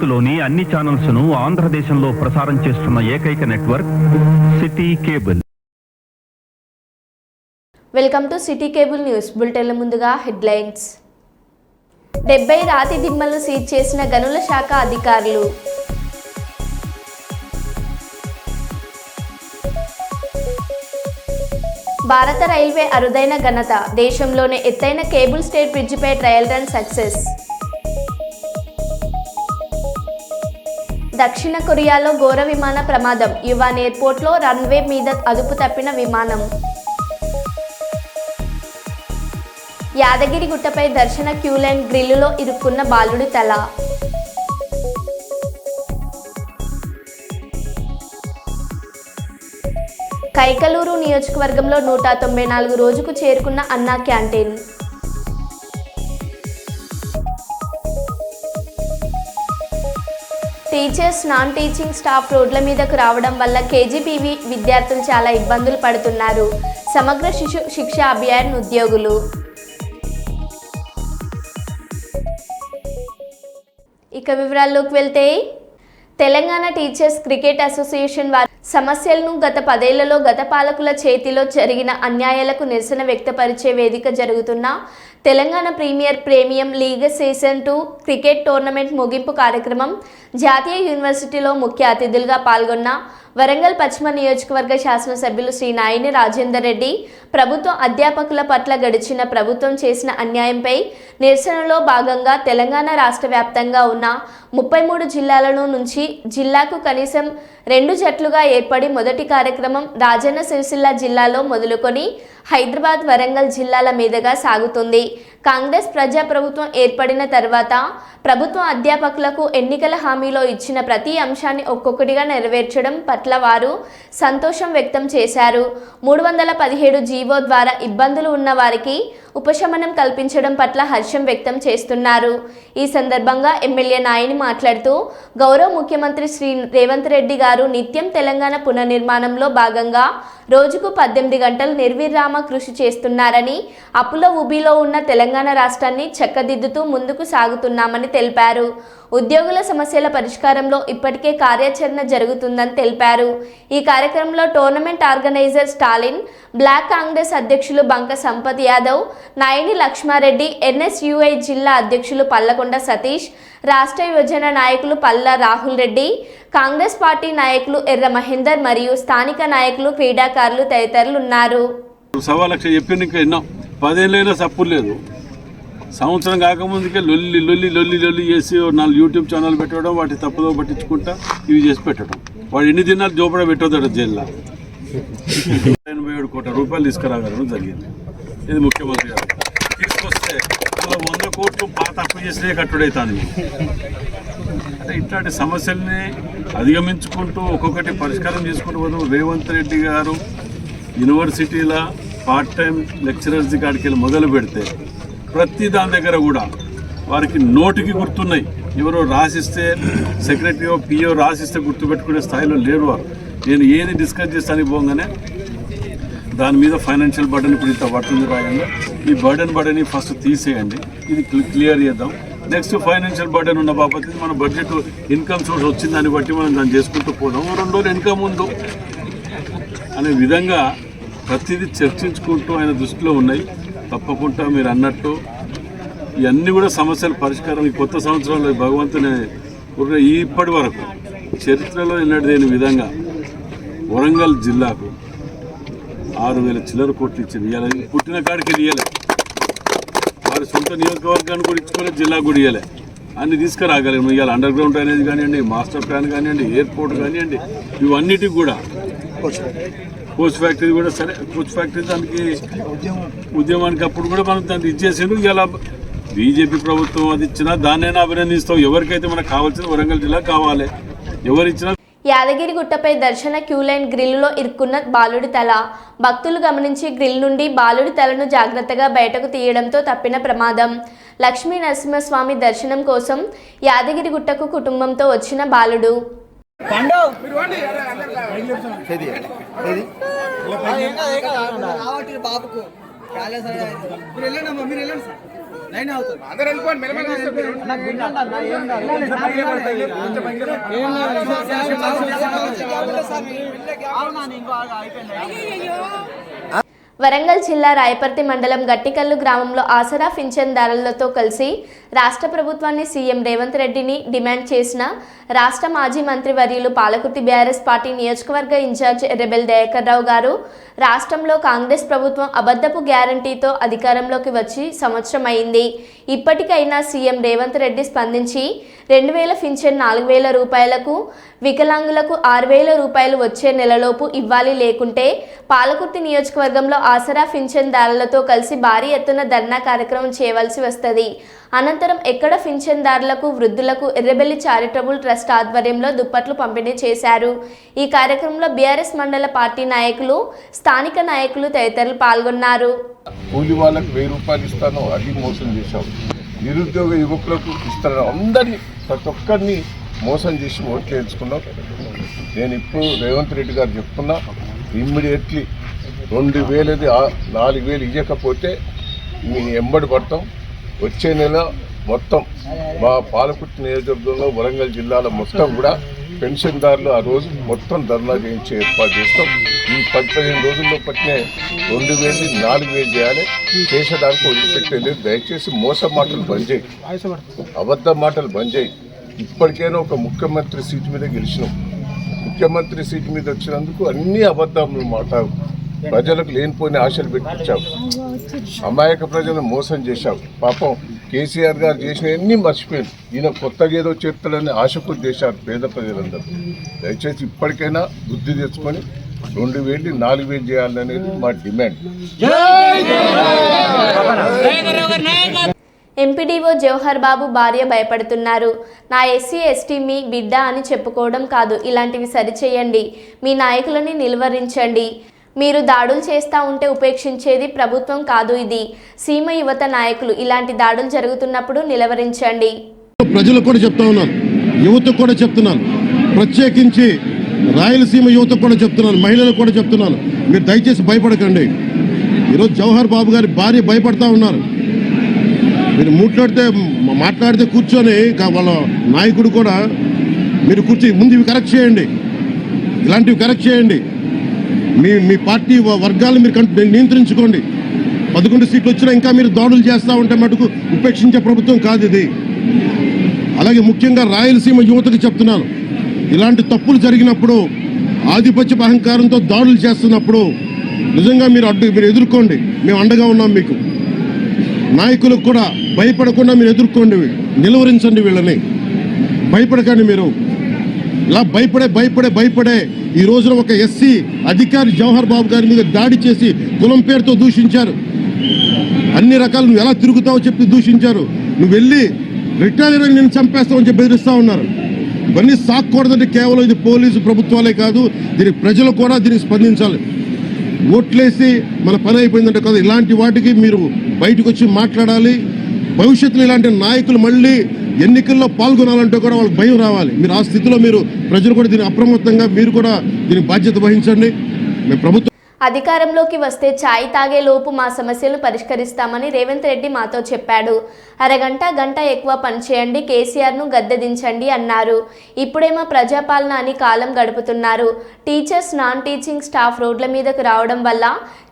భారత్లోని అన్ని ఛానల్స్ ను ఆంధ్రదేశంలో ప్రసారం చేస్తున్న ఏకైక network city cable. Welcome to city cable news బులెటిన్ల ముందుగా హెడ్లైన్స్. 70 రాతి దిమ్మలను సీజ్ చేసిన గనుల శాఖ అధికారులు. భారత రైల్వే అరుదైన ఘనత, దేశంలోనే ఎత్తైన కేబుల్ స్టేట్ బ్రిడ్జిపై ట్రయల్ రన్ సక్సెస్. దక్షిణ కొరియాలో ఘోర విమాన ప్రమాదం, యువాన్ ఎయిర్పోర్ట్లో రన్వే మీద అదుపు తప్పిన విమానం. యాదగిరిగుట్టపై దర్శన క్యూలైన్ గ్రిల్లులో ఇరుక్కున్న బాలుడి తల. కైకలూరు నియోజకవర్గంలో 194 రోజుకు చేరుకున్న అన్నా canteen. Teachers, non teaching staff రోడ్ల మీదకు రావడం వల్ల కేజీబీవీ విద్యార్థులు చాలా ఇబ్బందులు పడుతున్నారు. సమగ్ర శిశు శిక్ష అభియాన్ ఉద్యోగులు. ఇక వివరాల్లోకి వెళ్తే, తెలంగాణ టీచర్స్ క్రికెట్ అసోసియేషన్ వారి సమస్యలను గత 10 ఏళ్లలో గత పాలకుల చేతిలో జరిగిన అన్యాయాలకు నిరసన వ్యక్తపరిచే వేదిక జరుగుతున్న Telangana premium league season 2 cricket tournament ముగింపు కార్యక్రమం జాతీయ యూనివర్సిటీలో ముఖ్య అతిథులుగా పాల్గొన్న వరంగల్ పశ్చిమ నియోజకవర్గ శాసనసభ్యులు శ్రీ నాయిని రాజేందర్ రెడ్డి ప్రభుత్వ అధ్యాపకుల పట్ల గడిచిన ప్రభుత్వం చేసిన అన్యాయంపై నిరసనలో భాగంగా తెలంగాణ రాష్ట్ర వ్యాప్తంగా ఉన్న 33 జిల్లాలను నుంచి జిల్లాకు కనీసం 2 జట్లుగా ఏర్పడి మొదటి కార్యక్రమం రాజన్న సిరిసిల్ల జిల్లాలో మొదలుకొని హైదరాబాద్, వరంగల్ జిల్లాల మీదుగా సాగుతుంది. కాంగ్రెస్ ప్రజాప్రభుత్వం ఏర్పడిన తర్వాత ప్రభుత్వ అధ్యాపకులకు ఎన్నికల హామీలో ఇచ్చిన ప్రతి అంశాన్ని ఒక్కొక్కటిగా నెరవేర్చడం పట్ల వారు సంతోషం వ్యక్తం చేశారు. 317 జీవో ద్వారా ఇబ్బందులు ఉన్న వారికి ఉపశమనం కల్పించడం పట్ల హర్షం వ్యక్తం చేస్తున్నారు. ఈ సందర్భంగా ఎమ్మెల్యే నాయని మాట్లాడుతూ, గౌరవ ముఖ్యమంత్రి శ్రీ రేవంత్ రెడ్డి గారు నిత్యం తెలంగాణ పునర్నిర్మాణంలో భాగంగా రోజుకు 18 గంటలు నిర్విరామ కృషి చేస్తున్నారని, అప్పుల ఊబిలో ఉన్న తెలంగాణ రాష్ట్రాన్ని చక్కదిద్దుతూ ముందుకు సాగుతున్నామని తెలిపారు. ఉద్యోగుల సమస్యల పరిష్కారంలో ఇప్పటికే కార్యాచరణ జరుగుతుందని తెలిపారు. ఈ కార్యక్రమంలో tournament organiser Stalin, block Congress అధ్యక్షులు బంక సంపత్ యాదవ్, నాయని లక్ష్మారెడ్డి, ఎన్ఎస్యుఐ జిల్లా అధ్యక్షులు పల్లకొండ సతీష్, రాష్ట్ర యువజన నాయకులు పల్ల రాహుల్ రెడ్డి, కాంగ్రెస్ పార్టీ నాయకులు ఎర్ర మహేందర్ మరియు స్థానిక నాయకులు, క్రీడాకారులు తదితరులు ఉన్నారు. 1,00,000 చెప్పింది, ఇంకా ఎన్నో 10 ఏళ్ళైనా సప్పు లేదు. సంవత్సరం కాకముందుకే లొల్లి లొల్లి లొల్లి లొల్లి చేసి 4 యూట్యూబ్ ఛానల్ పెట్టడం, వాటి తప్పుదో పట్టించుకుంటా ఇవి చేసి పెట్టడం. వాడు ఎన్ని దినాలు జోపడ పెట్టొద్దాడు జైల్లో. 87 కోట్ల రూపాయలు తీసుకురాగలడం జరిగింది. ఇది ముఖ్యమంత్రి గారు తీసుకొస్తే 100 కోట్లు పాత అప్పు చేసినే కట్టుడైతుంది. అంటే ఇట్లాంటి సమస్యల్ని అధిగమించుకుంటూ ఒక్కొక్కటి పరిష్కారం చేసుకుంటూ పోతాం. రేవంత్ రెడ్డి గారు యూనివర్సిటీల పార్ట్ టైం లెక్చరర్స్ కాడికి వెళ్ళి మొదలు పెడితే ప్రతి దాని దగ్గర కూడా వారికి నోటికి గుర్తున్నాయి. ఎవరో రాసిస్తే సెక్రటరీయో పిఓ రాసిస్తే గుర్తుపెట్టుకునే స్థాయిలో లేరు వారు. నేను ఏది డిస్కస్ చేస్తానికి పోగానే దాని మీద ఫైనాన్షియల్ బర్డెన్ ఇప్పుడు ఇంత పడుతుంది రాయంగా, ఈ బర్డెన్ ఫస్ట్ తీసేయండి, ఇది క్లియర్ చేద్దాం. నెక్స్ట్ ఫైనాన్షియల్ బర్డెన్ ఉన్న బాబతి మన బడ్జెట్ ఇన్కమ్ సోర్స్ వచ్చిందని బట్టి మనం దాన్ని చేసుకుంటూ పోదాం. 2 రోజులు ఇన్కమ్ ముందు అనే విధంగా ప్రతిదీ చర్చించుకుంటూ ఆయన దృష్టిలో ఉన్నాయి. తప్పకుండా మీరు అన్నట్టు ఇవన్నీ కూడా సమస్యల పరిష్కారం ఈ కొత్త సంవత్సరంలో భగవంతుని ఇప్పటి వరకు చరిత్రలో ఎన్నడూ లేని విధంగా వరంగల్ జిల్లాకు 6,000 చిల్లర కోట్లు ఇచ్చింది. ఇవ్వాలి పుట్టిన కాడికి ఇవ్వలే, వారి సొంత నియోజకవర్గాన్ని కూడా ఇచ్చుకోలే, జిల్లాకు కూడా ఇవ్వలే. అన్ని తీసుకురాగలేము. ఇవాళ అండర్ గ్రౌండ్ అనేది కానివ్వండి, మాస్టర్ ప్లాన్ కానివ్వండి, ఎయిర్పోర్ట్ కానివ్వండి, ఇవన్నిటికి కూడా కోచ్ ఫ్యాక్టరీ కూడా సరే, కోచ్ ఫ్యాక్టరీ దానికి ఉద్యమానికి అప్పుడు కూడా మనం దాన్ని ఇచ్చేసాడు. ఇలా బీజేపీ ప్రభుత్వం అది ఇచ్చినా దాన్నైనా అభినందిస్తాం. ఎవరికైతే మనకు కావాల్సిన వరంగల్ జిల్లా కావాలి, ఎవరిచ్చినా. యాదగిరిగుట్టపై దర్శన క్యూలైన్ గ్రిల్లులో ఇరుక్కున్న బాలుడి తల. భక్తులు గమనించి గ్రిల్ నుండి బాలుడి తలను జాగ్రత్తగా బయటకు తీయడంతో తప్పిన ప్రమాదం. లక్ష్మీ నరసింహస్వామి దర్శనం కోసం యాదగిరిగుట్టకు కుటుంబంతో వచ్చిన బాలుడు. వరంగల్ జిల్లా రాయపర్తి మండలం గట్టికల్లు గ్రామంలో ఆసరా పింఛన్దారులతో కలిసి రాష్ట్ర ప్రభుత్వాన్ని సీఎం రేవంత్ రెడ్డిని డిమాండ్ చేసిన రాష్ట్ర మాజీ మంత్రి వర్యులు పాలకుర్తి బీఆర్ఎస్ పార్టీ నియోజకవర్గ ఇన్ఛార్జ్ రెబెల్ దయాకర్ రావు గారు రాష్ట్రంలో కాంగ్రెస్ ప్రభుత్వం అబద్ధపు గ్యారంటీతో అధికారంలోకి వచ్చి సంవత్సరం అయింది. ఇప్పటికైనా సీఎం రేవంత్ రెడ్డి స్పందించి 2000 పింఛన్ 4000 రూపాయలకు, వికలాంగులకు 6000 రూపాయలు వచ్చే నెలలోపు ఇవ్వాలి, లేకుంటే పాలకుర్తి నియోజకవర్గంలో ఆసరా పింఛన్దారులతో కలిసి భారీ ఎత్తున ధర్నా కార్యక్రమం చేయవలసి వస్తుంది. అనంతరం ఎక్కడ పింఛన్దారులకు, వృద్ధులకు ఎర్రబెల్లి చారిటబుల్ ట్రస్ట్ ఆధ్వర్యంలో దుప్పట్లు పంపిణీ చేశారు. ఈ కార్యక్రమంలో బీఆర్ఎస్ మండల పార్టీ నాయకులు, స్థానిక నాయకులు తదితరులు పాల్గొన్నారు. కూలి వాళ్ళకు 1000 రూపాయలు ఇస్తాను, అది మోసం చేశావు. నిరుద్యోగ యువకులకు ఇస్తాను, అందరినీ ప్రతి ఒక్కరిని మోసం చేసి ఓట్లు వేయించుకున్నావు. నేను ఇప్పుడు రేవంత్ రెడ్డి గారు చెప్తున్నా, ఇమ్మీడియట్లీ 2000ది 4000 ఇవ్వకపోతే మీ ఎంబడి పడతాం. వచ్చే నెల మొత్తం మా పాలకుర్తి నియోజకవర్గంలో వరంగల్ జిల్లాలో మొత్తం కూడా పెన్షన్దారులు ఆ రోజు మొత్తం ధర్నా చేయించే ఏర్పాటు చేస్తాం. ఈ 10-15 రోజుల్లో పట్టిన 2000ని 4000 చేయాలి. చేసేదానికి వదిలిపెట్టలేదు. దయచేసి మోసం మాటలు బంద్ చేయి, అబద్ధ మాటలు బంద్ చేయి. ఇప్పటికైనా ఒక ముఖ్యమంత్రి సీటు మీద గెలిచినాం. ముఖ్యమంత్రి సీటు మీద వచ్చినందుకు అన్ని అబద్ధాలు మాట్లాడు, ప్రజలకు లేనిపోయిన ఆశలు పెట్టించావు, అమాయక ప్రజలను మోసం చేశావు. పాపం కేసీఆర్ గారు చేసినవన్నీ మర్చిపోయారు. ఈయన కొత్తగా ఏదో చేస్తాడని ఆశకు చేశారు పేద ప్రజలందరూ. దయచేసి ఇప్పటికైనా బుద్ధి తెచ్చుకొని 2000ని 4000 చేయాలనేది మా డిమాండ్. ఎంపీడీఓ జవహర్ బాబు భార్య భయపడుతున్నారు. నా ఎస్సీ ఎస్టీ మీ బిడ్డ అని చెప్పుకోవడం కాదు, ఇలాంటివి సరిచేయండి. మీ నాయకులని నిలువరించండి. మీరు దాడులు చేస్తూ ఉంటే ఉపేక్షించేది ప్రభుత్వం కాదు. ఇది సీమ యువత నాయకులు. ఇలాంటి దాడులు జరుగుతున్నప్పుడు నిలవరించండి. ప్రజలకు కూడా చెప్తా ఉన్నాను, యువతకు కూడా చెప్తున్నాను, ప్రత్యేకించి రాయలసీమ యువతకు కూడా చెప్తున్నాను, మహిళలకు కూడా చెప్తున్నాను, మీరు దయచేసి భయపడకండి. ఈరోజు జవహర్ బాబు గారి భార్య భయపడతా ఉన్నారు. మీరు మాట్లాడితే కూర్చొని వాళ్ళ నాయకుడు కూడా మీరు కూర్చొని ముందు ఇవి కరెక్ట్ చేయండి, ఇలాంటివి కరెక్ట్ చేయండి. మీ పార్టీ వర్గాలను మీరు నియంత్రించుకోండి. 11 సీట్లు వచ్చినా ఇంకా మీరు దాడులు చేస్తూ ఉంటే మటుకు ఉపేక్షించే ప్రభుత్వం కాదు ఇది. అలాగే ముఖ్యంగా రాయలసీమ యువతకు చెప్తున్నాను, ఇలాంటి తప్పులు జరిగినప్పుడు ఆధిపత్య అహంకారంతో దాడులు చేస్తున్నప్పుడు నిజంగా మీరు ఎదుర్కోండి. మేము అండగా ఉన్నాం మీకు. నాయకులకు కూడా భయపడకుండా మీరు ఎదుర్కోండి, నిలువరించండి, వీళ్ళని భయపడకండి. మీరు ఇలా భయపడే ఈ రోజున ఒక ఎస్సీ అధికారి జవహర్ బాబు గారి మీద దాడి చేసి కులం పేరుతో దూషించారు. అన్ని రకాలు నువ్వు ఎలా తిరుగుతావో చెప్పి దూషించారు. నువ్వు వెళ్ళి రిటైర్ నేను చంపేస్తావని చెప్పి బెదిరిస్తూ ఉన్నారు. ఇవన్నీ సాక్కూడదంటే కేవలం ఇది పోలీసు ప్రభుత్వాలే కాదు, దీనికి ప్రజలు కూడా దీనికి స్పందించాలి. ఓట్లేసి మన పని అయిపోయిందంటే కదా, ఇలాంటి వాటికి మీరు బయటకు వచ్చి మాట్లాడాలి. భవిష్యత్తులో ఇలాంటి నాయకులు మళ్ళీ ఎన్నికల్లో పాల్గొనాలంటే కూడా వాళ్ళకి భయం రావాలి. మీరు ఆ స్థితిలో ప్రజలు కూడా దీన్ని అప్రమత్తంగా మీరు కూడా దీనికి బాధ్యత వహించండి. మేము ప్రభుత్వం అధికారంలోకి వస్తే ఛాయ్ తాగే లోపు మా సమస్యలు పరిష్కరిస్తామని రేవంత్ రెడ్డి మాతో చెప్పాడు. గంట ఎక్కువ పనిచేయండి, కేసీఆర్ను గద్దెదించండి అన్నారు. ఇప్పుడేమో ప్రజాపాలన అని కాలం గడుపుతున్నారు. టీచర్స్, నాన్ టీచింగ్ స్టాఫ్ రోడ్ల మీదకు రావడం వల్ల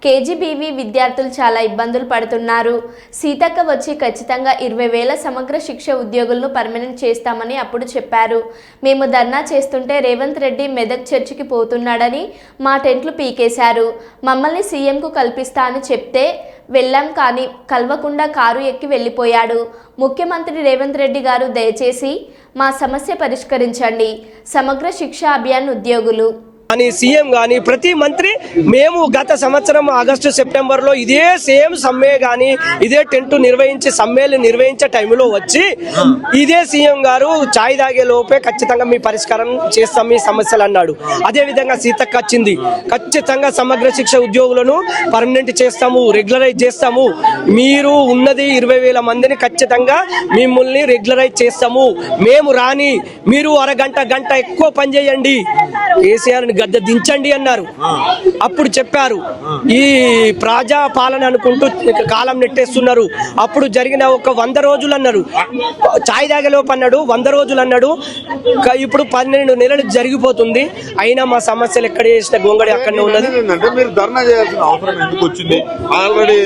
కేజీబీవీ విద్యార్థులు చాలా ఇబ్బందులు పడుతున్నారు. సీతక్క వచ్చి ఖచ్చితంగా 20,000 సమగ్ర శిక్ష ఉద్యోగులను పర్మనెంట్ చేస్తామని అప్పుడు చెప్పారు. మేము ధర్నా చేస్తుంటే రేవంత్ రెడ్డి మెదక్ చర్చికి పోతున్నాడని మా టెంట్లు పీకేశారు. మమ్మల్ని సీఎంకు కల్పిస్తా అని చెప్తే వెళ్ళాం, కానీ కలవకుండా కారు ఎక్కి వెళ్ళిపోయాడు. ముఖ్యమంత్రి రేవంత్ రెడ్డి గారు దయచేసి మా సమస్య పరిష్కరించండి. సమగ్ర శిక్ష అభియాన్ ఉద్యోగులు కానీ సీఎం కానీ ప్రతి మంత్రి మేము గత సంవత్సరం ఆగస్టు సెప్టెంబర్లో ఇదే సేమ్ సమ్మె కానీ ఇదే టెంట్ సమ్మెలు నిర్వహించే టైంలో వచ్చి ఇదే సీఎం గారు ఛాయ్ తాగే లోపే ఖచ్చితంగా మీ పరిష్కారం చేస్తాం మీ సమస్యలు అన్నాడు. అదేవిధంగా సీతక్క వచ్చింది, ఖచ్చితంగా సమగ్ర శిక్ష ఉద్యోగులను పర్మనెంట్ చేస్తాము, రెగ్యులరైజ్ చేస్తాము, మీరు ఉన్నది 20,000 మందిని ఖచ్చితంగా మిమ్మల్ని రెగ్యులరైజ్ చేస్తాము, మేము రాని మీరు గంట ఎక్కువ పనిచేయండి, కేసీఆర్ని గద్దె దించండి అన్నారు. అప్పుడు చెప్పారు ఈ ప్రజా పాలన అనుకుంటూ కాలం నెట్టేస్తున్నారు. అప్పుడు జరిగిన ఒక 100 రోజులు అన్నారు, చాయ్ తాగేలోపు అన్నాడు 100 రోజులు అన్నాడు. ఇప్పుడు 12 నెలలు జరిగిపోతుంది, అయినా మా సమస్యలు ఎక్కడ చేసిన గొంగడి అక్కడనే ఉన్నది. అంటే మీరు ధర్నా చేయాల్సిన అవసరం ఎందుకు వచ్చింది? ఆల్రెడీ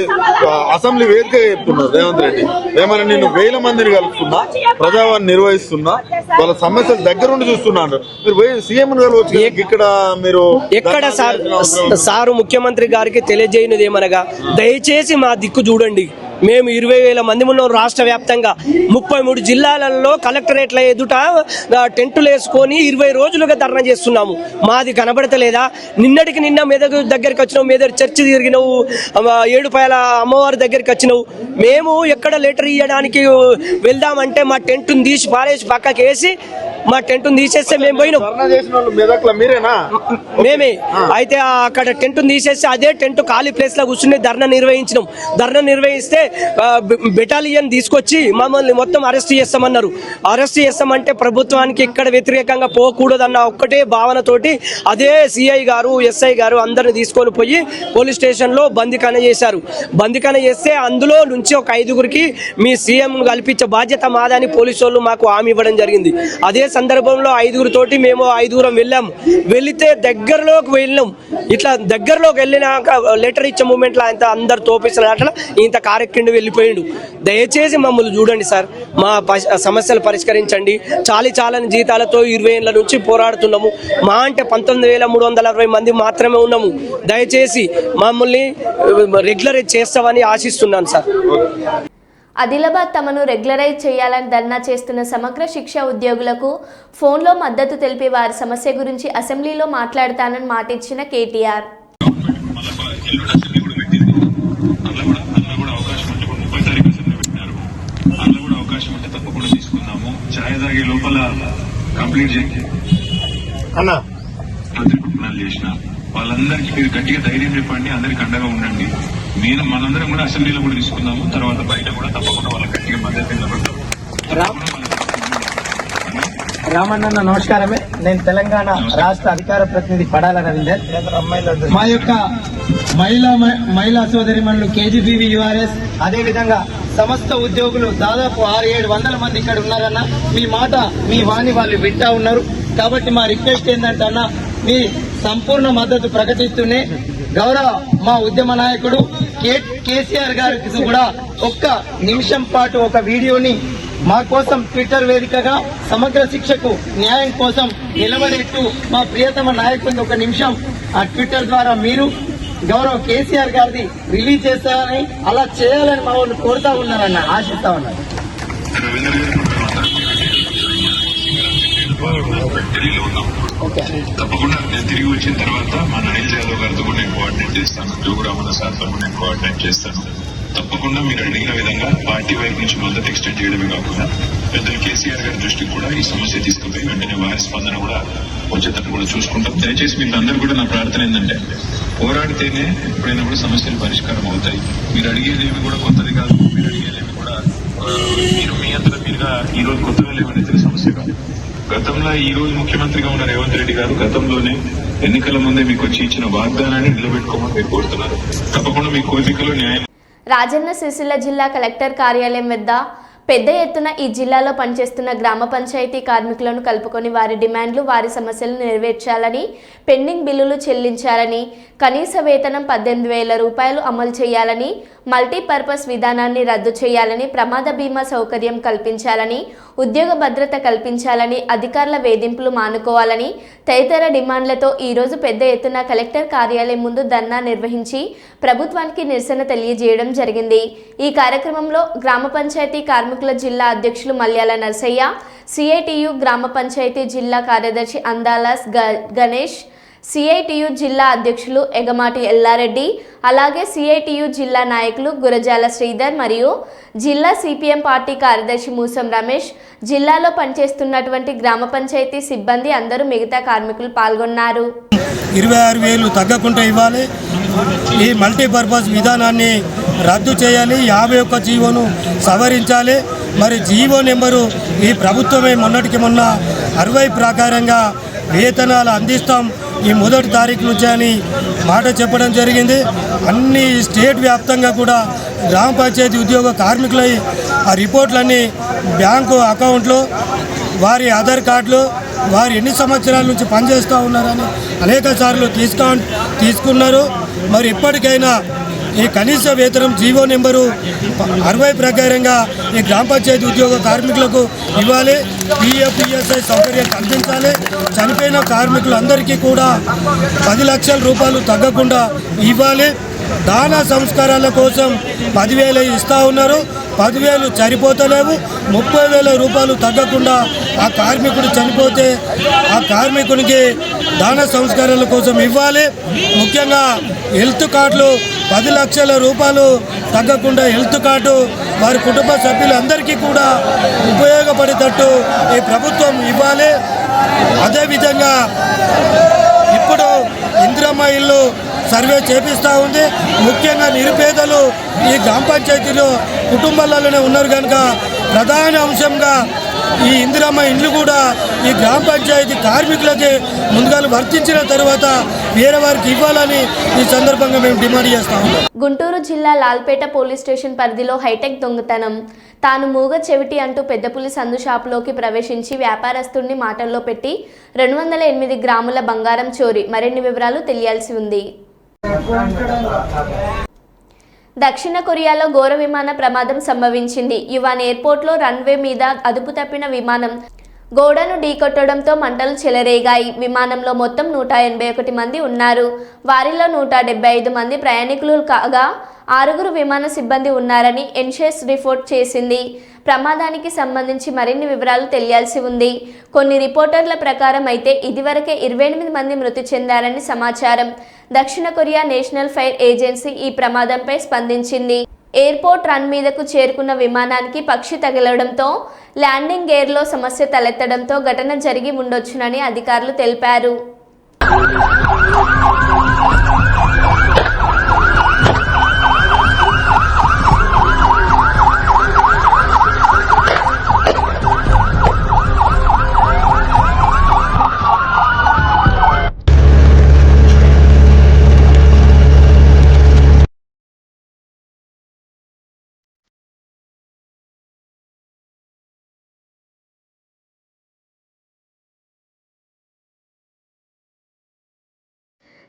అసెంబ్లీ వేదిక చెప్తున్నారు రేవంత్ రెడ్డి, ఏమైనా నేను 1000 మందిని కలుపుతున్నా, ప్రజావాణి నిర్వహిస్తున్నా, వాళ్ళ సమస్యలు దగ్గరుండి చూస్తున్నాను. మీరు పోయి సీఎం కలవచ్చు, ఇక్కడ మీరు ఎక్కడ సారు ముఖ్యమంత్రి గారికి తెలియజేయనిది ఏమనగా, దయచేసి మా దిక్కు చూడండి. మేము 20,000 మంది ఉన్నాం రాష్ట్ర వ్యాప్తంగా. 33 జిల్లాలలో కలెక్టరేట్ల ఎదుట టెంటులు వేసుకొని 20 రోజులుగా ధర్నా చేస్తున్నాము. మాది కనబడతలేదా? నిన్నటికి నిన్న మెదక్ దగ్గరికి వచ్చినావు, మెదక్ చర్చి తిరిగినావు, ఏడుపాయల అమ్మవారి దగ్గరికి వచ్చినావు. మేము ఎక్కడ లెటర్ ఇవ్వడానికి వెళ్దామంటే మా టెంటును తీసి పారేసి పక్కకి వేసి, మా టెంటును తీసేస్తే మేము పోయినాం. మేమే అయితే అక్కడ టెంటును తీసేసి అదే టెంట్ ఖాళీ ప్లేస్ లో కూర్చుని ధర్నా నిర్వహించినాం. ధర్నా నిర్వహిస్తే బెటాలియన్ తీసుకొచ్చి మమ్మల్ని మొత్తం అరెస్ట్ చేస్తామన్నారు. అరెస్ట్ చేస్తామంటే ప్రభుత్వానికి ఇక్కడ వ్యతిరేకంగా పోకూడదన్న ఒక్కటే భావనతోటి అదే సిఐ గారు, ఎస్ఐ గారు అందరిని తీసుకొని పోయి పోలీస్ స్టేషన్ లో బందిఖాన చేశారు. బందిఖాన చేస్తే అందులో నుంచి ఒక 5గురికి మీ సీఎం కల్పించే బాధ్యత మాదని పోలీసు వాళ్ళు మాకు హామీ ఇవ్వడం జరిగింది. అదే సందర్భంలో 5గురితోటి మేము 5గురం వెళ్ళాము. వెళితే దగ్గరలోకి వెళ్ళాం. ఇట్లా దగ్గరలోకి వెళ్ళినాక లెటర్ ఇచ్చే మూమెంట్లో అంత అందరు తోపిస్తున్నారు. అట్లా ఇంత కారెక్కిండి వెళ్ళిపోయిండు. దయచేసి మమ్మల్ని చూడండి సార్, మా సమస్యలు పరిష్కరించండి. చాలని జీతాలతో 20 ఏళ్ల నుంచి పోరాడుతున్నాము. మా అంటే 19,360 మంది మాత్రమే ఉన్నాము. దయచేసి మమ్మల్ని రెగ్యులరైజ్ చేస్తామని ఆశిస్తున్నాను సార్. ఆదిలాబాద్ తమను రెగ్యులరైజ్ చేయాలని ధర్నా చేస్తున్న సమగ్ర శిక్ష ఉద్యోగులకు ఫోన్లో మద్దతు తెలిపి వారి సమస్య గురించి అసెంబ్లీలో మాట్లాడతానని మాటిచ్చిన కేటీఆర్. చేసిన వాళ్ళందరికీ మీరు గట్టిగా ధైర్యం చెప్పండి, అందరికి అండగా ఉండండి. మనందరం కూడా అసెంబ్లీలో కూడా తీసుకుందాము, తర్వాత బయట కూడా తప్పకుండా వాళ్ళకి గట్టిగా మద్దతు నిలబడతాం. రామన్న నమస్కారమే. నేను తెలంగాణ రాష్ట్ర అధికార ప్రతినిధి పడాల రవీందర్. మా యొక్క మహిళా సోదరిమణులు కేజీబీవీ యూఆర్ఎస్, అదేవిధంగా సమస్త ఉద్యోగులు దాదాపు 600-700 మంది ఇక్కడ ఉన్నారన్న. మీ మాట మీ వాణి వాళ్ళు వింటా ఉన్నారు. కాబట్టి మా రిక్వెస్ట్ ఏంటంటే అన్న, మీ సంపూర్ణ మద్దతు ప్రకటిస్తూనే గౌరవ మా ఉద్యమ నాయకుడు కేసీఆర్ గారికి కూడా ఒక్క నిమిషం పాటు ఒక వీడియోని మా కోసం ట్విట్టర్ వేదికగా సమగ్ర శిక్షకు న్యాయం కోసం నిలబడేట్టు మా ప్రియతమ నాయకుడిని ఒక నిమిషం ఆ ట్విట్టర్ ద్వారా మీరు గౌరవ కేసీఆర్ గారిది రిలీజ్ చేస్తారని, అలా చేయాలని మా వాళ్ళు కోరుతా ఉన్నారన్న, ఆశిస్తా ఉన్నారు. తప్పకుండా నేను తిరిగి వచ్చిన తర్వాత మా నైల్ యాదవ్ గారితో కూడా నేను కోఆర్డినేట్ చేస్తాను, జోగురామన్న సార్తో కూడా నేను కోఆర్డినేట్ చేస్తాను. తప్పకుండా మీరు అడిగిన విధంగా పార్టీ వైపు నుంచి మద్దతు ఎక్స్టెండ్ చేయడమే కాకుండా పెద్దలు కేసీఆర్ గారి దృష్టికి కూడా ఈ సమస్య తీసుకుపోయి వెంటనే వారి స్పందన కూడా వచ్చేటట్టు కూడా చూసుకుంటాం. దయచేసి మీకు అందరూ కూడా నా ప్రార్థన ఏంటంటే, పోరాడితేనే ఎప్పుడైనా కూడా సమస్యలు పరిష్కారం అవుతాయి. మీరు అడిగేదేమి కూడా కొత్తది కాదు, మీరు అడిగేదేమి కూడా మీరు మీ అంతటా మీరుగా ఈ రోజు కొత్తగా లేవనెత్తిన సమస్య కాదు. గతంలో ఈ రోజు ముఖ్యమంత్రిగా ఉన్న రేవంత్ రెడ్డి గారు గతంలోనే ఎన్నికల ముందే మీకు వచ్చి ఇచ్చిన వాగ్దానాన్ని నిలబెట్టుకోమని మీరు కోరుతున్నారు. తప్పకుండా మీ కోరికలో న్యాయం. రాజన్న సిరిసిల్ల జిల్లా కలెక్టర్ కార్యాలయం వద్ద పెద్ద ఎత్తున ఈ జిల్లాలో పనిచేస్తున్న గ్రామ పంచాయతీ కార్మికులను కలుపుకొని వారి డిమాండ్లు, వారి సమస్యలను నెరవేర్చాలని, పెండింగ్ బిల్లులు చెల్లించాలని, కనీస వేతనం 18,000 రూపాయలు అమలు చేయాలని, మల్టీపర్పస్ విధానాన్ని రద్దు చేయాలని, ప్రమాద బీమా సౌకర్యం కల్పించాలని, ఉద్యోగ భద్రత కల్పించాలని, అధికారుల వేధింపులు మానుకోవాలని తదితర డిమాండ్లతో ఈరోజు పెద్ద ఎత్తున కలెక్టర్ కార్యాలయం ముందు ధర్నా నిర్వహించి ప్రభుత్వానికి నిరసన తెలియజేయడం జరిగింది. ఈ కార్యక్రమంలో గ్రామ పంచాయతీ కార్మికుల జిల్లా అధ్యక్షులు మల్యాల నరసయ్య, సిఐటియు గ్రామ పంచాయతీ జిల్లా కార్యదర్శి అందాలాస్ గణేష్, సిఐటియు జిల్లా అధ్యక్షులు ఎగమాటి ఎల్లారెడ్డి, అలాగే సిఐటియు జిల్లా నాయకులు గురజాల శ్రీధర్ మరియు జిల్లా సిపిఎం పార్టీ కార్యదర్శి మూసం రమేష్, జిల్లాలో పనిచేస్తున్నటువంటి గ్రామ పంచాయతీ సిబ్బంది అందరూ మిగతా కార్మికులు పాల్గొన్నారు. 26,000 తగ్గకుండా ఇవ్వాలి, ఈ మల్టీపర్పస్ విధానాన్ని రద్దు చేయాలి, 51 జీవోను సవరించాలి. మరి జీవో నెంబరు ఈ ప్రభుత్వమే మొన్నటికి మొన్న 60 ప్రకారంగా వేతనాలు అందిస్తాం, ఈ 1వ తారీఖు నుంచి అని మాట చెప్పడం జరిగింది. అన్ని స్టేట్ వ్యాప్తంగా కూడా గ్రామ పంచాయతీ ఉద్యోగ కార్మికులై ఆ రిపోర్ట్లన్నీ బ్యాంకు అకౌంట్లో వారి ఆధార్ కార్డులు వారు ఎన్ని సంవత్సరాల నుంచి పనిచేస్తూ ఉన్నారని అనేక సార్లు తీసుకున్నారు. మరి ఇప్పటికైనా ఈ కనీస వేతనం జీవో నెంబరు 60 ప్రకారంగా ఈ గ్రామ పంచాయతీ ఉద్యోగ కార్మికులకు ఇవ్వాలి. పిఎఫ్ఈఎస్ఐ సౌకర్యం కల్పించాలి. చనిపోయిన కార్మికులందరికీ కూడా 10 లక్షల రూపాయలు తగ్గకుండా ఇవ్వాలి. దాన సంస్కారాల కోసం 10,000 ఇస్తూ ఉన్నారు. 10,000 సరిపోతలేవు. 30,000 రూపాయలు తగ్గకుండా ఆ కార్మికుడు చనిపోతే ఆ కార్మికునికి దాన సంస్కారాల కోసం ఇవ్వాలి. ముఖ్యంగా హెల్త్ కార్డులు 10 లక్షల రూపాయలు తగ్గకుండా హెల్త్ కార్డు వారి కుటుంబ సభ్యులందరికీ కూడా ఉపయోగపడేటట్టు ఈ ప్రభుత్వం ఇవ్వాలి. అదేవిధంగా ఇప్పుడు ఇందిరమ్మ ఇల్లు సర్వే చేపిస్తూ ఉంది. ముఖ్యంగా నిరుపేదలు ఈ గ్రామ పంచాయతీలో కుటుంబాలలోనే ఉన్నారు కనుక ప్రధాన అంశంగా ఈ ఇందిరమ్మ ఇండ్లు కూడా ఈ గ్రామ పంచాయతీ కార్మికులకి ముందుగా వర్తించిన తర్వాత వేరే వారికి ఇవ్వాలని ఈ సందర్భంగా మేము డిమాండ్ చేస్తా ఉన్నాం. గుంటూరు జిల్లా లాల్పేట పోలీస్ స్టేషన్ పరిధిలో హైటెక్ దొంగతనం. తాను మూగ చెవిటి అంటూ పెద్దపులి సందు షాపులోకి ప్రవేశించి వ్యాపారస్తుడిని మాటల్లో పెట్టి 208 గ్రాముల బంగారం చోరీ. మరిన్ని వివరాలు తెలియాల్సి ఉంది. దక్షిణ కొరియాలో ఘోర విమాన ప్రమాదం సంభవించింది. యువాన్ ఎయిర్పోర్ట్లో రన్వే మీద అదుపు తప్పిన విమానం గోడను ఢీకొట్టడంతో మంటలు చెలరేగాయి. విమానంలో మొత్తం 181 మంది ఉన్నారు. వారిలో 175 మంది ప్రయాణికులు కాగా 6 విమాన సిబ్బంది ఉన్నారని ఎన్షెస్ రిపోర్ట్ చేసింది. ప్రమాదానికి సంబంధించి మరిన్ని వివరాలు తెలియాల్సి ఉంది. కొన్ని రిపోర్టర్ల ప్రకారం అయితే ఇదివరకే 28 మంది మృతి చెందారని సమాచారం. దక్షిణ కొరియా నేషనల్ ఫైర్ ఏజెన్సీ ఈ ప్రమాదంపై స్పందించింది. ఎయిర్పోర్ట్ రన్ మీదకు చేరుకున్న విమానానికి పక్షి తగలడంతో ల్యాండింగ్ గేర్లో సమస్య తలెత్తడంతో ఘటన జరిగి ఉండొచ్చునని అధికారులు తెలిపారు.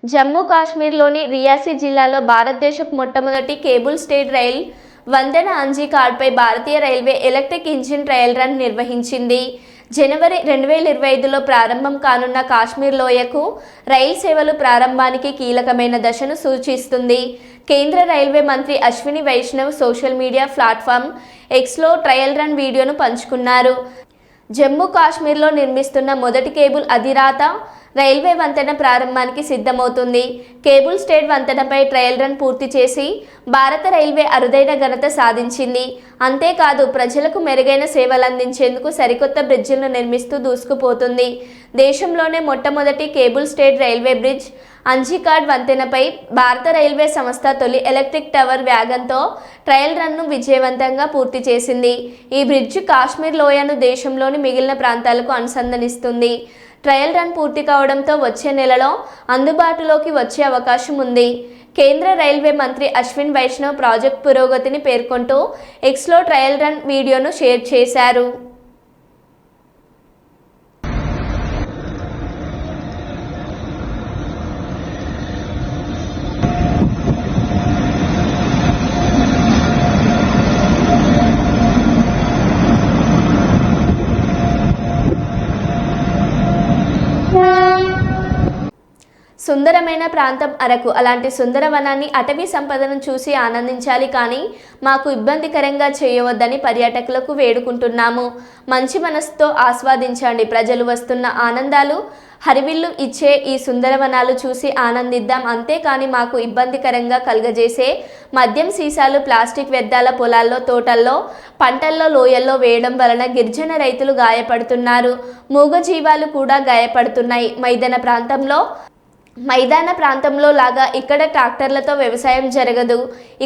జమ్మూ కాశ్మీర్లోని రియాసీ జిల్లాలో భారతదేశపు మొట్టమొదటి కేబుల్ స్టేడ్ రైల్ వందెన అంజీ కార్డ్పై భారతీయ railway electric engine trial run నిర్వహించింది. జనవరి 2025లో ప్రారంభం కానున్న కాశ్మీర్ లోయకు రైలు సేవలు ప్రారంభానికి కీలకమైన దశను సూచిస్తుంది. కేంద్ర రైల్వే మంత్రి Ashwini Vaishnaw social media platform ఎక్స్లో ట్రయల్ రన్ వీడియోను పంచుకున్నారు. జమ్మూ కాశ్మీర్లో నిర్మిస్తున్న మొదటి కేబుల్ అధిరాత రైల్వే వంతెన ప్రారంభానికి సిద్ధమవుతుంది. కేబుల్ స్టేడ్ వంతెనపై ట్రయల్ రన్ పూర్తి చేసి భారత రైల్వే అరుదైన ఘనత సాధించింది. అంతేకాదు ప్రజలకు మెరుగైన సేవలందించేందుకు సరికొత్త బ్రిడ్జిలను నిర్మిస్తూ దూసుకుపోతుంది. దేశంలోనే మొట్టమొదటి కేబుల్ స్టేడ్ రైల్వే బ్రిడ్జ్ అంజీకాడ్ వంతెనపై భారత రైల్వే సంస్థ తొలి ఎలక్ట్రిక్ టవర్ వ్యాగన్తో ట్రయల్ రన్ను విజయవంతంగా పూర్తి చేసింది. ఈ బ్రిడ్జ్ కాశ్మీర్ లోయను దేశంలోని మిగిలిన ప్రాంతాలకు అనుసంధానిస్తుంది. ట్రయల్ రన్ పూర్తి కావడంతో వచ్చే నెలలో అందుబాటులోకి వచ్చే అవకాశం ఉంది. కేంద్ర రైల్వే మంత్రి అశ్విన్ వైష్ణవ్ ప్రాజెక్ట్ పురోగతిని పేర్కొంటూ ఎక్స్లో ట్రయల్ రన్ వీడియోను షేర్ చేశారు. సుందరమైన ప్రాంతం అరకు. అలాంటి సుందరవనాన్ని అటవీ సంపదను చూసి ఆనందించాలి, కానీ మాకు ఇబ్బందికరంగా చేయవద్దని పర్యాటకులకు వేడుకుంటున్నాము. మంచి మనసుతో ఆస్వాదించండి. ప్రజలు వస్తున్న ఆనందాలు హరివిల్లు ఇచ్చే ఈ సుందరవనాలు చూసి ఆనందిద్దాం. అంతేకాని మాకు ఇబ్బందికరంగా కలుగజేసే మద్యం సీసాలు, ప్లాస్టిక్ వ్యర్థాల పొలాల్లో, తోటల్లో, పంటల్లో, లోయల్లో వేయడం వలన గిరిజన రైతులు గాయపడుతున్నారు. మూగజీవాలు కూడా గాయపడుతున్నాయి. మైదాన ప్రాంతంలో మైదాన ప్రాంతంలో లాగా ఇక్కడ ట్రాక్టర్లతో వ్యవసాయం జరగదు.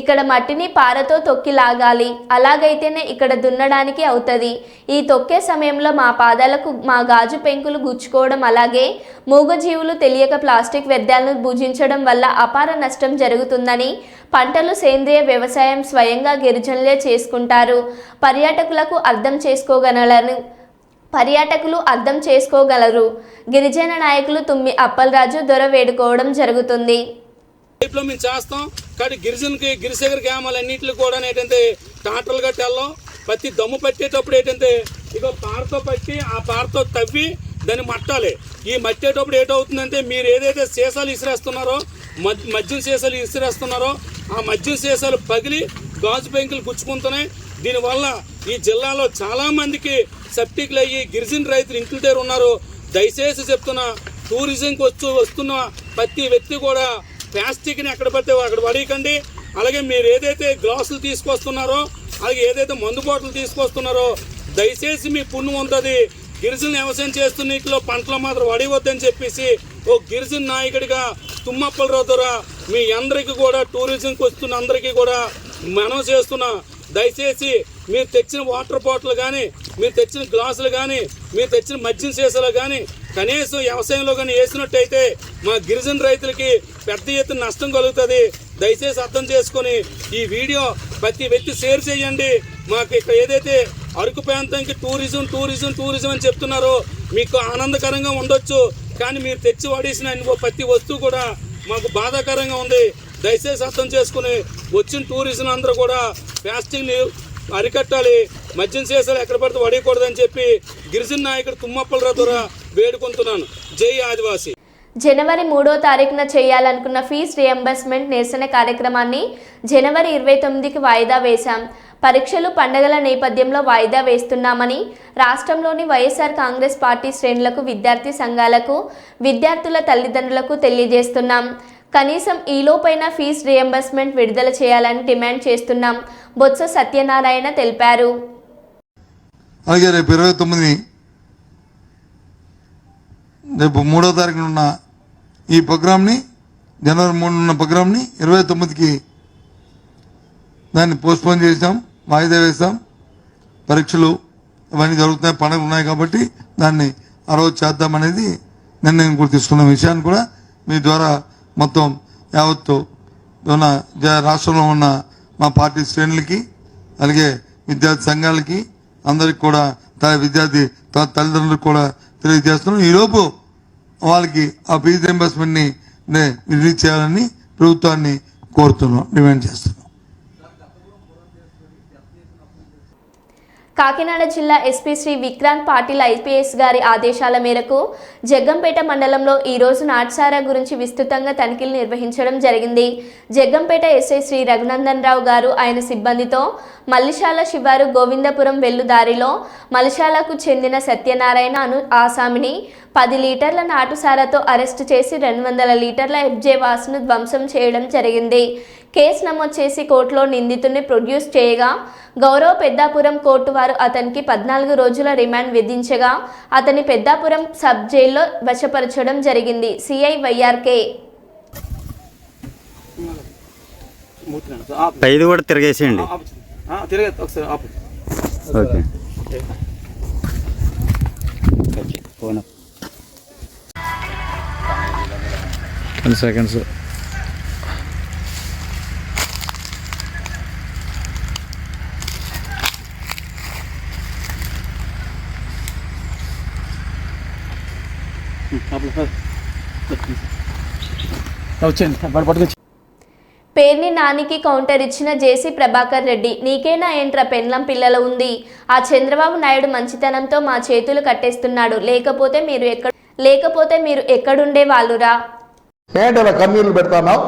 ఇక్కడ మట్టిని పారతో తొక్కి లాగాలి. అలాగైతేనే ఇక్కడ దున్నడానికి అవుతుంది. ఈ తొక్కే సమయంలో మా పాదాలకు మా గాజు పెంకులు గుచ్చుకోవడం, అలాగే మూగజీవులు తెలియక ప్లాస్టిక్ వ్యర్థాలను భుజించడం వల్ల అపార నష్టం జరుగుతుందని, పంటలు సేంద్రియ వ్యవసాయం స్వయంగా గిరిజనులే చేసుకుంటారు. పర్యాటకులు అర్థం చేసుకోగలరు. గిరిజన నాయకులు తుమ్మి అప్పలరాజు దొర వేడుకోవడం జరుగుతుంది. మేము చేస్తాం కానీ గిరిశేఖర్ గ్రామాలన్నింటిలో కూడా ఏంటంటే ట్రాక్టర్లు గట్టి వెళ్ళాం. ప్రతి దమ్ము పట్టేటప్పుడు ఏంటంటే ఇగో పారతో పట్టి ఆ పారతో తవ్వి దాన్ని మట్టాలి. ఈ మట్టేటప్పుడు ఏటవుతుందంటే మీరు ఏదైతే సీసాలు ఇసిరేస్తున్నారో, మద్యం సీసాలు ఇసిరేస్తున్నారో, ఆ మద్యం సీసాలు పగిలి గాజు పెంకులు గుచ్చుకుంటున్నాయి. దీనివల్ల ఈ జిల్లాలో చాలామందికి సెప్టిక్లు అయ్యి గిరిజన రైతులు ఇంటి దగ్గర ఉన్నారు. దయచేసి చెప్తున్నా, టూరిజంకి వస్తున్న ప్రతి వ్యక్తి కూడా ప్లాస్టిక్ని ఎక్కడ పడితే అక్కడ పడేయకండి. అలాగే మీరు ఏదైతే గ్లాసులు తీసుకొస్తున్నారో, అలాగే ఏదైతే మందు బాటలు తీసుకొస్తున్నారో, దయచేసి మీ పుణ్యం ఉంటుంది. గిరిజన వ్యవసాయం చేస్తున్న నీటిలో పంటలు మాత్రం వడివద్దని చెప్పేసి ఓ గిరిజన నాయకుడిగా తుమ్మప్పలరావు ద్వారా మీ అందరికీ కూడా, టూరిజంకి వస్తున్న అందరికీ కూడా మనం చేస్తున్నా. దయచేసి మీరు తెచ్చిన వాటర్ బాటిల్ కానీ, మీరు తెచ్చిన గ్లాసులు కానీ, మీరు తెచ్చిన మద్యం సీసాలు కానీ కనీసం వ్యవసాయంలో కానీ వేసినట్టయితే మా గిరిజన రైతులకి పెద్ద ఎత్తున నష్టం కలుగుతుంది. దయచేసి అర్థం చేసుకొని ఈ వీడియో ప్రతి వ్యక్తి షేర్ చేయండి. మాకు ఇక్కడ ఏదైతే అరకు ప్రాంతానికి టూరిజం అని చెప్తున్నారో మీకు ఆనందకరంగా ఉండొచ్చు, కానీ మీరు తెచ్చి వాడేసిన ప్రతి వస్తువు కూడా మాకు బాధాకరంగా ఉంది. దయచేసి అర్థం చేసుకుని వచ్చిన టూరిజం అందరూ కూడా ప్లాస్టిక్ని అరికట్టాలి. మద్యం సీసాలు ఎక్కడ పడితే వడేయకూడదని చెప్పి గిరిజన నాయకుడు తుమ్మప్పలరావు ద్వారా వేడుకుంటున్నాను. జై ఆదివాసీ. జనవరి 3వ తారీఖున చేయాలనుకున్న ఫీజు రియంబర్స్మెంట్ నిరసన కార్యక్రమాన్ని జనవరి 29కి వాయిదా వేశాం. పరీక్షలు, పండుగల నేపథ్యంలో వాయిదా వేస్తున్నామని రాష్ట్రంలోని వైఎస్ఆర్ కాంగ్రెస్ పార్టీ శ్రేణులకు, విద్యార్థి సంఘాలకు, విద్యార్థుల తల్లిదండ్రులకు తెలియజేస్తున్నాం. కనీసం ఈలోపైన ఫీజు రియంబర్స్మెంట్ విడుదల చేయాలని డిమాండ్ చేస్తున్నాం. బొత్స సత్యనారాయణ తెలిపారు. అలాగే రేపు 29 రేపు 3వ తారీఖున ఉన్న ఈ ప్రోగ్రామ్ని, జనవరి 3 ఉన్న ప్రోగ్రామ్ని 29కి దాన్ని పోస్ట్పోన్ చేసాం, వాయిదా వేసాం. పరీక్షలు ఇవన్నీ జరుగుతున్నాయి, పండుగలు ఉన్నాయి కాబట్టి దాన్ని ఆ రోజు చేద్దామనేది నిర్ణయం కూడా తీసుకున్న విషయాన్ని కూడా మీ ద్వారా మొత్తం యావత్తు ఉన్న రాష్ట్రంలో ఉన్న మా పార్టీ శ్రేణులకి, అలాగే విద్యార్థి సంఘాలకి, అందరికి కూడా విద్యార్థి తల్లిదండ్రులకు కూడా తెలియజేస్తున్నాం. ఈలోపు వాళ్ళకి ఆ ఫీజు రియంబర్స్మెంట్ని రిలీజ్ చేయాలని ప్రభుత్వాన్ని కోరుతున్నాం, డిమాండ్ చేస్తున్నాం. కాకినాడ జిల్లా ఎస్పీ శ్రీ విక్రాంత్ పాటిల్ ఐపీఎస్ గారి ఆదేశాల మేరకు జగ్గంపేట మండలంలో ఈరోజు నాటుసారా గురించి విస్తృతంగా తనిఖీలు నిర్వహించడం జరిగింది. జగ్గంపేట ఎస్ఐ శ్రీ రఘునందన్ రావు గారు ఆయన సిబ్బందితో మల్లిశాల శివారు గోవిందపురం వెళ్ళు దారిలో మల్లిశాలకు చెందిన సత్యనారాయణ అను ఆసామిని 10 లీటర్ల నాటుసారాతో అరెస్టు చేసి 200 లీటర్ల ఎఫ్జే వాసును ధ్వంసం చేయడం జరిగింది. కేసు నమోదు చేసి కోర్టులో నిందితుడిని ప్రొడ్యూస్ చేయగా గౌరవ పెద్దాపురం కోర్టు వారు అతనికి 14 రోజుల రిమాండ్ విధించగా అతని పెద్దాపురం సబ్ జైల్లో వశపరచడం జరిగింది. CI YRK. ఇది కూడా తిరిగేసేయండి. ఓకే. సెకండ్స్. పేర్ని నానికి కౌంటర్ ఇచ్చిన జేసీ ప్రభాకర్ రెడ్డి. నీకేనా ఏంట్రా పెండ్లం పిల్లల ఉంది? ఆ చంద్రబాబు నాయుడు మంచితనంతో మా చేతులు కట్టేస్తున్నాడు. లేకపోతే మీరు ఎక్కడుండే వాళ్ళురా? ఏంటలా కన్నీళ్ళు పెడతానావు?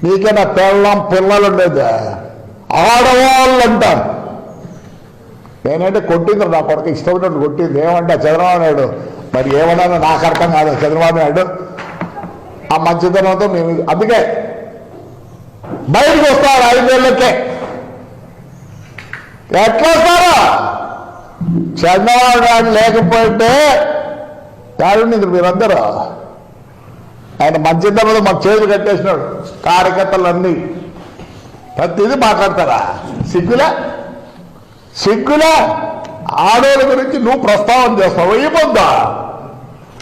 నీకేనా పెళ్ళం పిల్లలు ఉండేది? ఆడవాళ్ళు అంటారు. నేనంటే కొట్టింది నా కొడుకు, ఇష్టపడినట్టు కొట్టింది. ఏమంటే చంద్రబాబు నాయుడు మరి ఏమన్నా నాకు అర్థం కాదు. చంద్రబాబు నాయుడు ఆ మంచితనంతో మేము అందుకే బయటకు వస్తారు. 5 ఏళ్ళకే ఎట్లా వస్తారో? చంద్రబాబు నాయుడు లేకపోతే ఎవరు మీరందరూ ఆయన మంచిద్ద మీద మాకు చేతులు కట్టేసినాడు. కార్యకర్తలన్నీ ప్రతిదీ మాట్లాడతారా? సిగ్గులా ఆడోళ్ళ గురించి నువ్వు ప్రస్తావన చేస్తావు. అయిపోద్దా?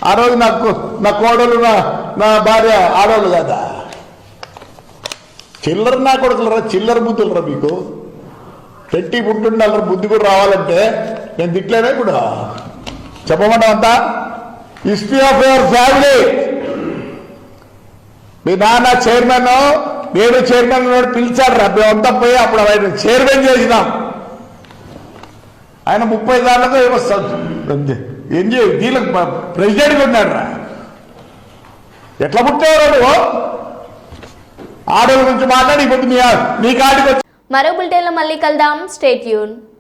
ఆ రోజు నా కోడలు నా భార్య ఆడోళ్ళు కదా. చిల్లర నా కొడుకులరా, చిల్లర బుద్ధులరా మీకు. పెట్టి పుట్టుండాలరా, బుద్ధి కూడా రావాలంటే నేను తిట్లేనే కూడా చెప్పమంటావు అంతా. History of your family. మీ నాన్న చైర్మన్, నేను చైర్మన్ పిలిచాడు రా, మేమంతా పోయి అప్పుడు ఆయన చైర్మన్ చేసినాం. ఆయన 30 సార్లుగా దీనికి ప్రెసిడెంట్గా ఉన్నాడు రా. ఎట్లా పుట్టారు నువ్వు? ఆడోళ్ళ గురించి మాట్లాడి ఇప్పుడు మీ కాడికి వచ్చి మరో బులెటిన్లో మళ్ళీ కలుద్దాం. Stay tune.